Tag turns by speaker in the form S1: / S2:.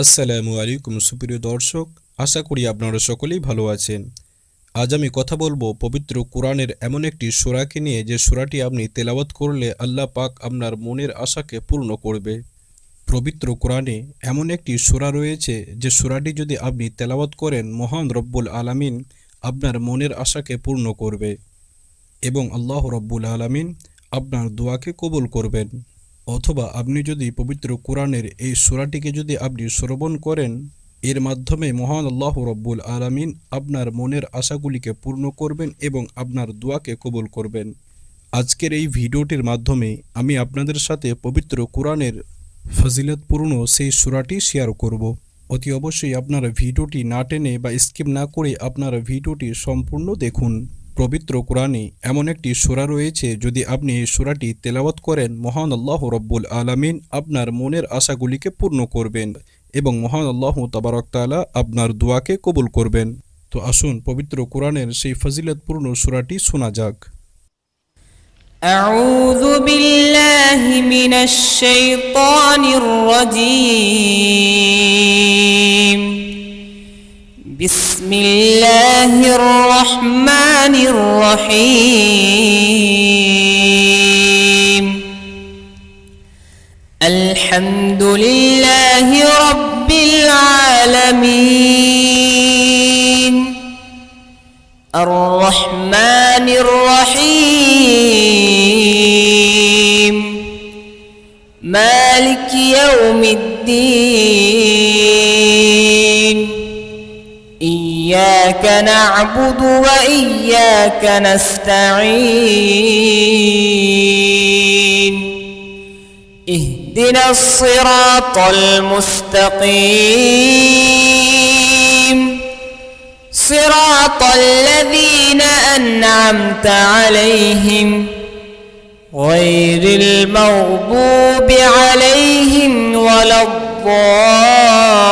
S1: আসসালামু আলাইকুম সুপ্রিয় দর্শক, আশা করি আপনারা সকলেই ভালো আছেন। আজ আমি কথা বলবো পবিত্র কোরআনের এমন একটি সূরাকে নিয়ে যে সূরাটি আপনি তেলাওয়াত করলে আল্লাহ পাক আপনার মনের আশাকে পূর্ণ করবে। পবিত্র কোরআনে এমন একটি সূরা রয়েছে যে সূরাটি যদি আপনি তেলাওয়াত করেন মহান রব্বুল আলামিন আপনার মনের আশাকে পূর্ণ করবে এবং আল্লাহ রব্বুল আলামিন আপনার দোয়াকে কবুল করবেন। অথবা আপনি যদি পবিত্র কোরআনের এই সূরাটিকে যদি আপনি শ্রবণ করেন, এর মাধ্যমে মহান আল্লাহ রব্বুল আলামিন আপনার মনের আশাগুলিকে পূর্ণ করবেন এবং আপনার দোয়াকে কবুল করবেন। আজকের এই ভিডিওটির মাধ্যমে আমি আপনাদের সাথে পবিত্র কোরআনের ফজিলতপূর্ণ সেই সূরাটি শেয়ার করব। অতি অবশ্যই আপনারা ভিডিওটি না টেনে বা স্কিপ না করে আপনারা ভিডিওটি সম্পূর্ণ দেখুন। পবিত্র কোরআনে এমন একটি সূরা রয়েছে, যদি আপনি এই সূরাটি তেলাওয়াত করেন মহান আল্লাহ রব্বুল আলামিন আপনার মনের আশাগুলিকে পূর্ণ করবেন এবং মহান আল্লাহ তাবারক তাআলা আপনার দোয়াকে কবুল করবেন। তো আসুন পবিত্র কোরআনের সেই ফজিলতপূর্ণ সূরাটি শোনা যাক।
S2: أعوذ بالله من الشيطان الرجيم بسم الله الرحمن الرحيم الحمد لله رب العالمين الرحمن الرحيم مالك يوم الدين إياك نعبد وإياك نستعين اهدنا الصراط المستقيم صراط الذين أنعمت عليهم غير المغضوب عليهم ولا الضالين